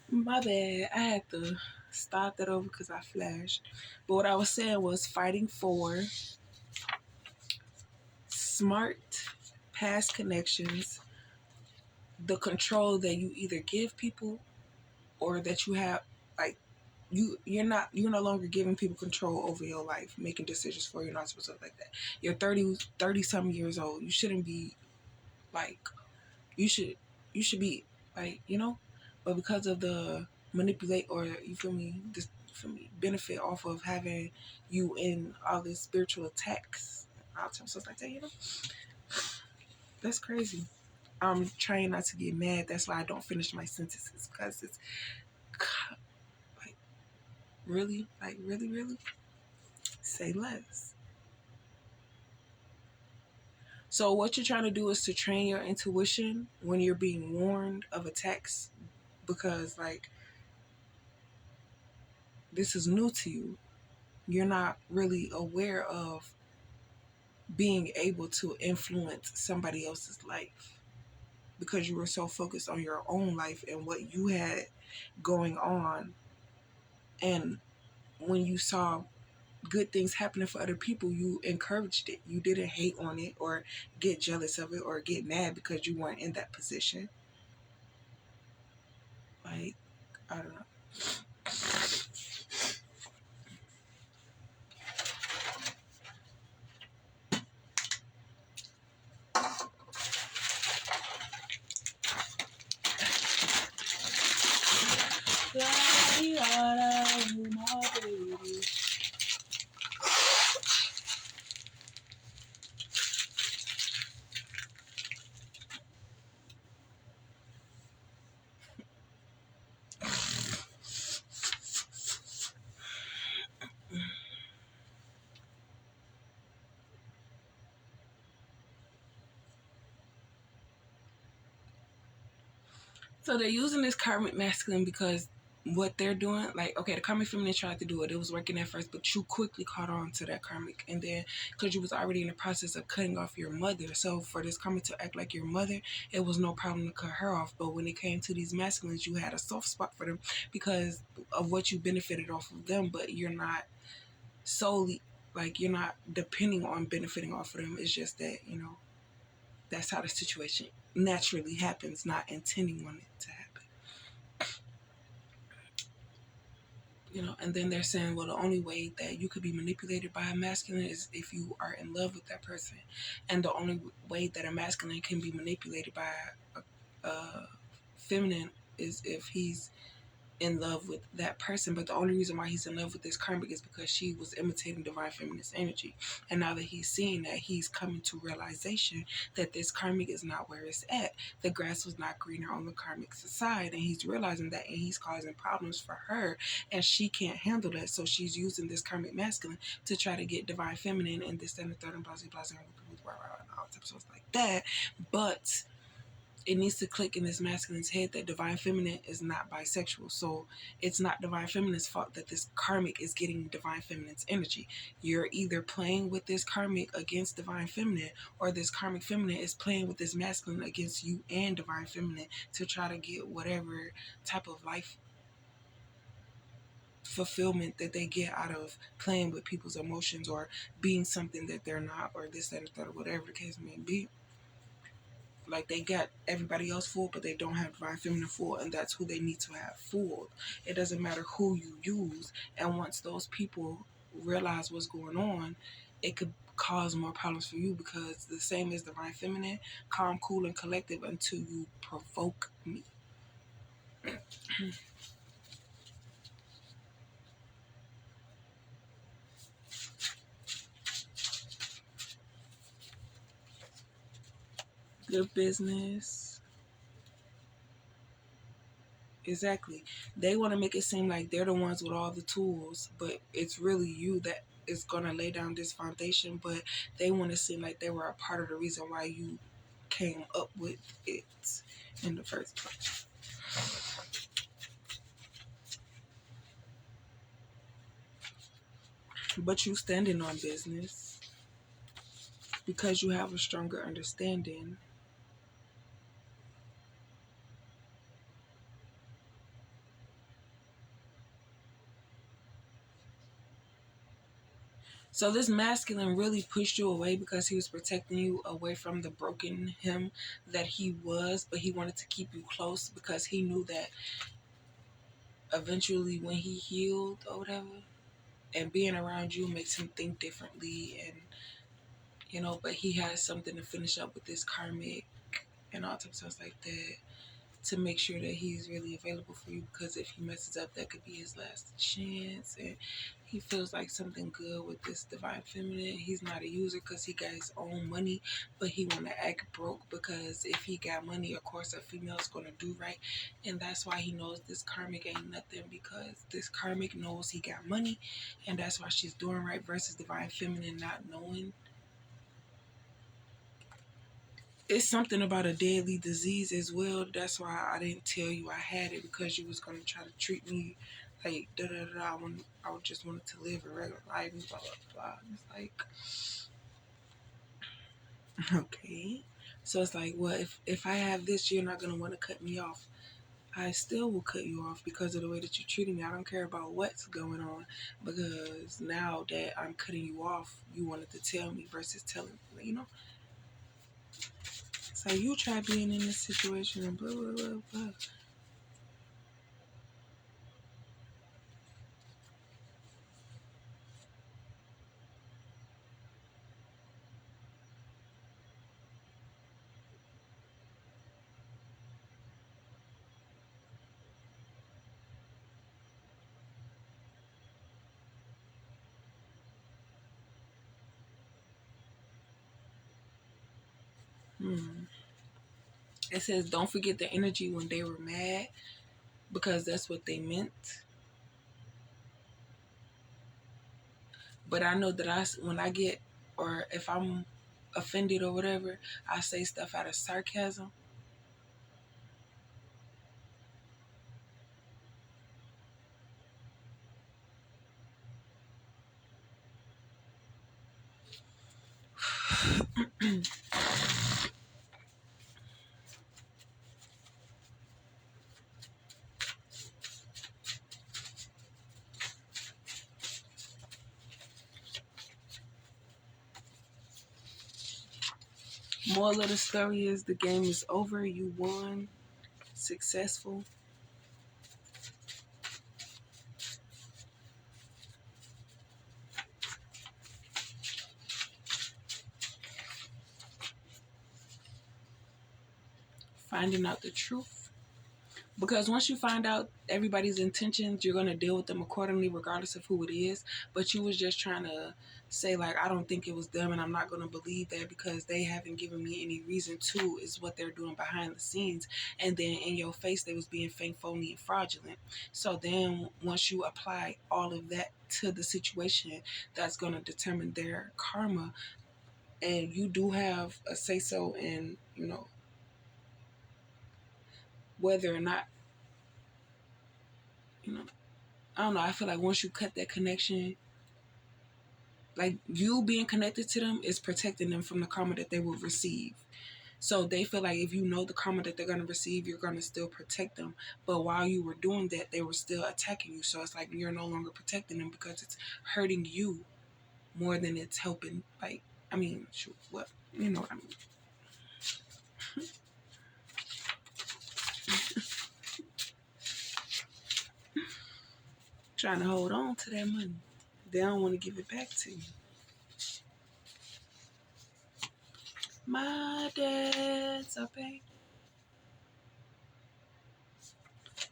My bad. I had to start that over because I flashed. But what I was saying was fighting for smart past connections, the control that you either give people or that you have, like you're no longer giving people control over your life, making decisions for you. You're not supposed to like that. You're 30 some years old. You shouldn't be like you should be like, but because of the manipulate, or you feel me, this for me benefit off of having you in all these spiritual attacks, all types of stuff like that, that's crazy. I'm trying not to get mad. That's why I don't finish my sentences, because it's like really say less. So what you're trying to do is to train your intuition when you're being warned of attacks, because like this is new to you. You're not really aware of being able to influence somebody else's life because you were so focused on your own life and what you had going on. And when you saw good things happening for other people, you encouraged it. You didn't hate on it or get jealous of it or get mad because you weren't in that position. Like, I don't know. So they're using this karmic masculine because what they're doing, like, okay, the karmic feminine tried to do it. It was working at first, but you quickly caught on to that karmic. And then, because you was already in the process of cutting off your mother, so for this karmic to act like your mother, it was no problem to cut her off. But when it came to these masculines, you had a soft spot for them because of what you benefited off of them, but you're not solely, like, you're not depending on benefiting off of them. It's just that, that's how the situation naturally happens, not intending on it to happen. And then they're saying, well, the only way that you could be manipulated by a masculine is if you are in love with that person. And the only way that a masculine can be manipulated by a feminine is if he's in love with that person. But the only reason why he's in love with this karmic is because she was imitating divine feminist energy. And now that he's seeing that, he's coming to realization that this karmic is not where it's at. The grass was not greener on the karmic's side, and he's realizing that, and he's causing problems for her, and she can't handle that. So she's using this karmic masculine to try to get divine feminine and this, that, and the third, and blah, blah, blah, and all types of stuff like that. But it needs to click in this masculine's head that divine feminine is not bisexual. So it's not divine feminine's fault that this karmic is getting divine feminine's energy. You're either playing with this karmic against divine feminine, or this karmic feminine is playing with this masculine against you and divine feminine to try to get whatever type of life fulfillment that they get out of playing with people's emotions or being something that they're not, or this, that, and the third, whatever the case may be. Like, they got everybody else fooled, but they don't have divine feminine fooled, and that's who they need to have fooled. It doesn't matter who you use, and once those people realize what's going on, it could cause more problems for you, because the same as divine feminine, calm, cool, and collective until you provoke me. Good business. Exactly. They want to make it seem like they're the ones with all the tools, but it's really you that is going to lay down this foundation, but they want to seem like they were a part of the reason why you came up with it in the first place. But you standing on business because you have a stronger understanding. So this masculine really pushed you away because he was protecting you away from the broken him that he was, but he wanted to keep you close because he knew that eventually when he healed or whatever, and being around you makes him think differently, and but he has something to finish up with this karmic and all types of stuff like that, to make sure that he's really available for you, because if he messes up, that could be his last chance. And he feels like something good with this divine feminine. He's not a user because he got his own money, but he want to act broke because if he got money, of course a female is going to do right. And that's why he knows this karmic ain't nothing, because this karmic knows he got money, and that's why she's doing right, versus divine feminine not knowing. It's something about a deadly disease as well. That's why I didn't tell you I had it, because you was gonna try to treat me like da da da. I just wanted to live a regular life and blah blah blah. It's like, okay. So it's like, well, if I have this, you're not gonna want to cut me off. I still will cut you off because of the way that you're treating me. I don't care about what's going on, because now that I'm cutting you off, you wanted to tell me versus telling me. So you try being in this situation and blah blah blah blah. It says, don't forget the energy when they were mad, because that's what they meant. But I know that when I get, or if I'm offended or whatever, I say stuff out of sarcasm. Moral of the story is the game is over. You won. Successful. Finding out the truth. Because once you find out everybody's intentions, you're going to deal with them accordingly, regardless of who it is. But you was just trying to say, like, I don't think it was them, and I'm not going to believe that because they haven't given me any reason to, is what they're doing behind the scenes. And then in your face, they was being fake, phony, and fraudulent. So then once you apply all of that to the situation, that's going to determine their karma. And you do have a say-so in, whether or not, you know, I don't know. I feel like once you cut that connection, like you being connected to them is protecting them from the karma that they will receive. So they feel like if you know the karma that they're going to receive, you're going to still protect them. But while you were doing that, they were still attacking you. So it's like you're no longer protecting them because it's hurting you more than it's helping. Like, I mean, shoot, what? You know what I mean. Trying to hold on to that money. They don't want to give it back to you. My debts are paid.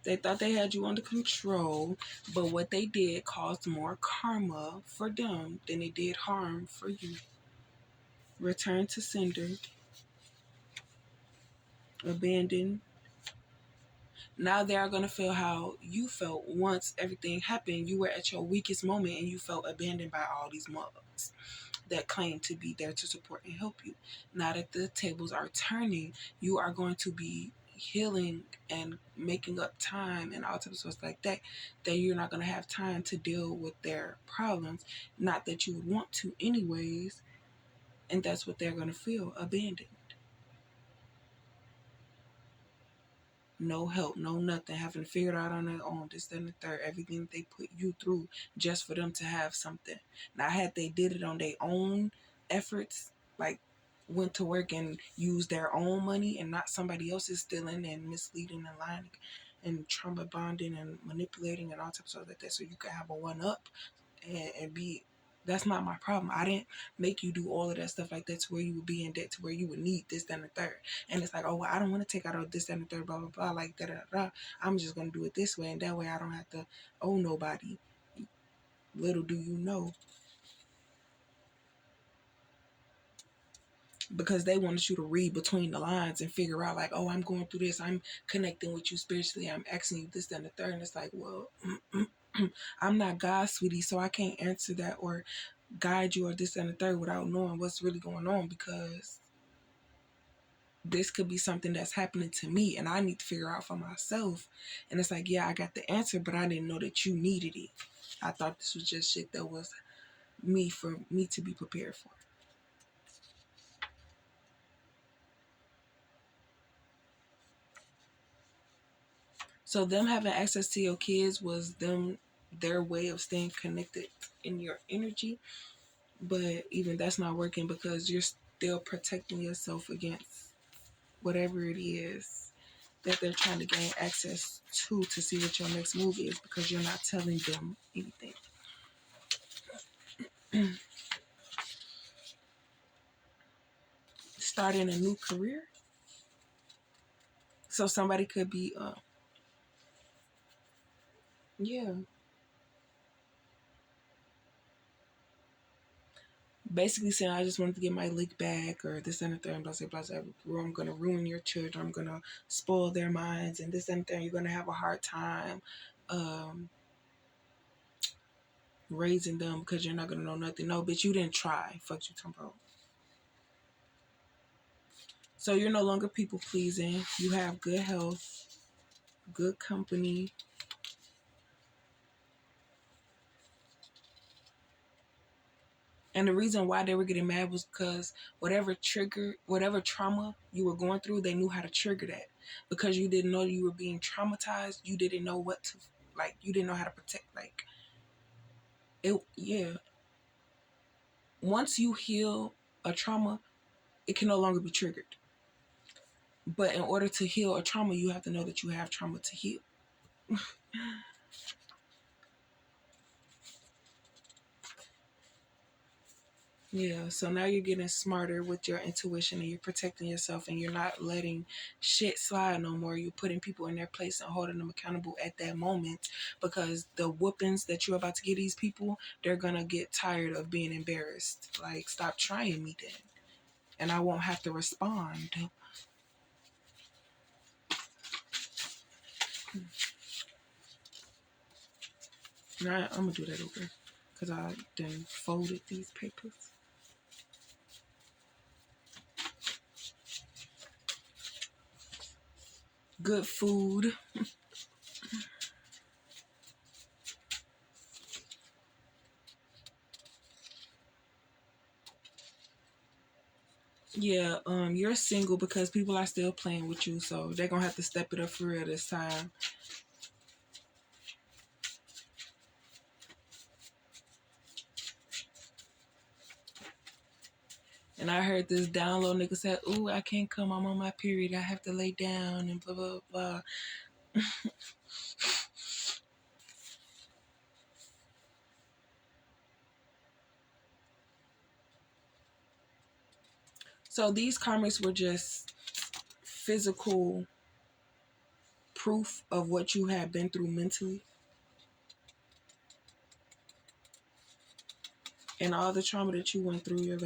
They thought they had you under control, but what they did caused more karma for them than it did harm for you. Return to sender. Abandon. Now they are going to feel how you felt once everything happened. You were at your weakest moment and you felt abandoned by all these mugs that claim to be there to support and help you. Now that the tables are turning, you are going to be healing and making up time and all types of stuff like that, that you're not going to have time to deal with their problems. Not that you would want to anyways. And that's what they're going to feel, abandoned. no help, no nothing, having to figure it out on their own, this, that, and the third, everything that they put you through just for them to have something. Now, had they did it on their own efforts, like went to work and used their own money and not somebody else's, stealing and misleading and lying and trauma bonding and manipulating and all types of like that, so you could have a one up and be, that's not my problem. I didn't make you do all of that stuff like that to where you would be in debt, to where you would need this, that, and the third. And it's like, oh, well, I don't want to take out all this, that, and the third, blah, blah, blah, like that, I'm just going to do it this way. And that way I don't have to owe nobody. Little do you know. Because they wanted you to read between the lines and figure out like, oh, I'm going through this. I'm connecting with you spiritually. I'm asking you this, that, and the third. And it's like, well, I'm not God, sweetie, so I can't answer that or guide you or this and the third without knowing what's really going on, because this could be something that's happening to me and I need to figure out for myself. And it's like, yeah, I got the answer, but I didn't know that you needed it. I thought this was just shit that was me for me to be prepared for. So them having access to your kids was their way of staying connected in your energy. But even that's not working because you're still protecting yourself against whatever it is that they're trying to gain access to see what your next move is, because you're not telling them anything. Starting a new career. So somebody could be, yeah, basically saying, I just wanted to get my lick back, or this and the third, blah, blah, blah, blah. I'm going to ruin your children. I'm going to spoil their minds, and this and the third. You're going to have a hard time raising them because you're not going to know nothing. No, bitch, you didn't try. Fuck you talking about. So you're no longer people pleasing. You have good health, good company. And the reason why they were getting mad was because whatever trauma you were going through, they knew how to trigger that. Because you didn't know you were being traumatized, you didn't know what to, like, you didn't know how to protect, like, it, yeah. Once you heal a trauma, it can no longer be triggered. But in order to heal a trauma, you have to know that you have trauma to heal. Yeah, so now you're getting smarter with your intuition and you're protecting yourself and you're not letting shit slide no more. You're putting people in their place and holding them accountable at that moment, because the whoopings that you're about to give these people, they're gonna get tired of being embarrassed. Like, stop trying me then. And I won't have to respond. Now I'm gonna do that over because I done folded these papers. Good food. Yeah, you're single because people are still playing with you, so they're gonna have to step it up for real this time. And I heard this download nigga said, "Ooh, I can't come. I'm on my period. I have to lay down and blah blah blah." So these comments were just physical proof of what you have been through mentally and all the trauma that you went through. Your